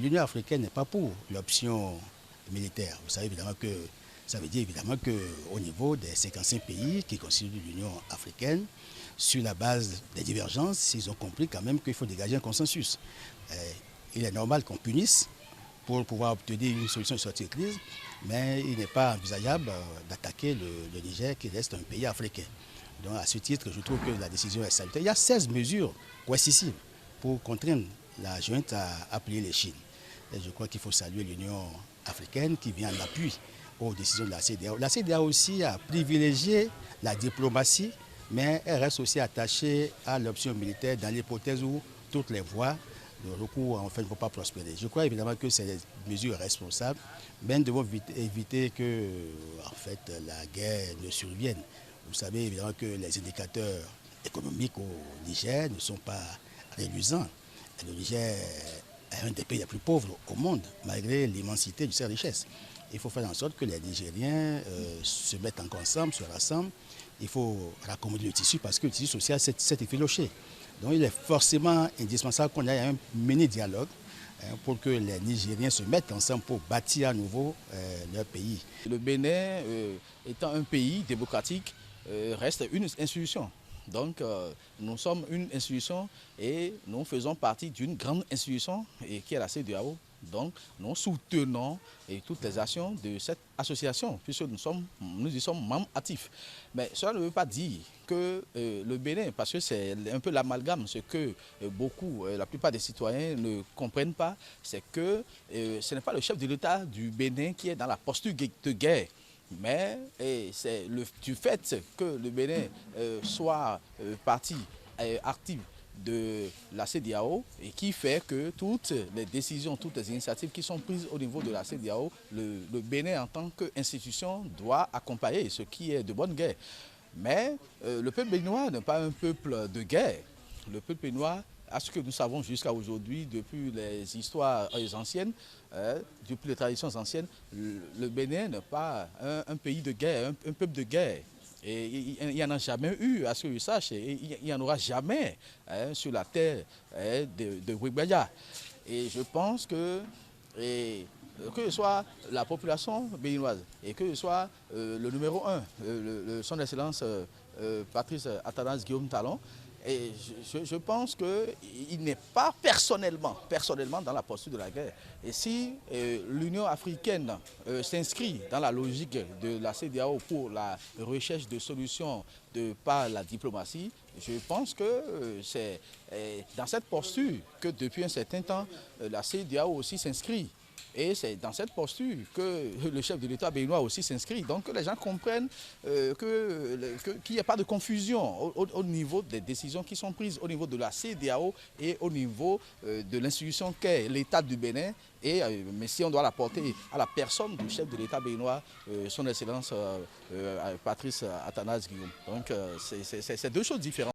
l'Union africaine n'est pas pour l'option militaire. Vous savez évidemment que ça veut dire évidemment qu'au niveau des 55 pays qui constituent l'Union africaine, sur la base des divergences, ils ont compris quand même qu'il faut dégager un consensus. Il est normal qu'on punisse pour pouvoir obtenir une solution de sortie de crise, mais il n'est pas envisageable d'attaquer le Niger qui reste un pays africain. Donc à ce titre, je trouve que la décision est salutaire. Il y a 16 mesures coercitives pour contraindre la junte à appuyer les Chines. Et je crois qu'il faut saluer l'Union africaine qui vient en appui aux décisions de la CEDEAO. La CEDEAO aussi a privilégié la diplomatie, mais elle reste aussi attachée à l'option militaire dans l'hypothèse où toutes les voies de recours en fait, ne vont pas prospérer. Je crois évidemment que c'est des mesures responsables, mais nous devons éviter que en fait, la guerre ne survienne. Vous savez évidemment que les indicateurs économiques au Niger ne sont pas réluisants. Le Niger est un des pays les plus pauvres au monde, malgré l'immensité de ses richesses. Il faut faire en sorte que les Nigériens se mettent encore ensemble, se rassemblent. Il faut raccommoder le tissu parce que le tissu social s'est effiloché. Donc il est forcément indispensable qu'on ait un mini-dialogue pour que les Nigériens se mettent ensemble pour bâtir à nouveau leur pays. Le Bénin, étant un pays démocratique, reste une institution. Donc nous sommes une institution et nous faisons partie d'une grande institution qui est la CEDEAO. Donc nous soutenons toutes les actions de cette association puisque nous y sommes membres actifs. Mais cela ne veut pas dire que le Bénin, parce que c'est un peu l'amalgame, ce que la plupart des citoyens ne comprennent pas, c'est que ce n'est pas le chef de l'État du Bénin qui est dans la posture de guerre. Mais c'est du fait que le Bénin soit partie active de la CEDEAO et qui fait que toutes les décisions, toutes les initiatives qui sont prises au niveau de la CEDEAO, le Bénin en tant qu'institution doit accompagner, ce qui est de bonne guerre. Mais le peuple béninois n'est pas un peuple de guerre. Le peuple béninois, à ce que nous savons jusqu'à aujourd'hui, depuis les histoires anciennes, depuis les traditions anciennes, le Bénin n'est pas un pays de guerre, un peuple de guerre. Et il n'y en a jamais eu, à ce que je sache, et il n'y en aura jamais sur la terre de Ouégbaya. Et je pense que ce soit la population béninoise et que ce soit le numéro 1, son Excellence Patrice Athanase Guillaume Talon, et je pense qu'il n'est pas personnellement dans la posture de la guerre. Et si l'Union africaine s'inscrit dans la logique de la CEDEAO pour la recherche de solutions par la diplomatie, je pense que c'est dans cette posture que depuis un certain temps, la CEDEAO aussi s'inscrit. Et c'est dans cette posture que le chef de l'État béninois aussi s'inscrit. Donc que les gens comprennent qu'il n'y a pas de confusion au niveau des décisions qui sont prises au niveau de la CEDEAO et au niveau de l'institution qu'est l'État du Bénin. Mais si on doit la porter à la personne du chef de l'État béninois, son Excellence Patrice Athanase Guillaume. Donc c'est deux choses différentes.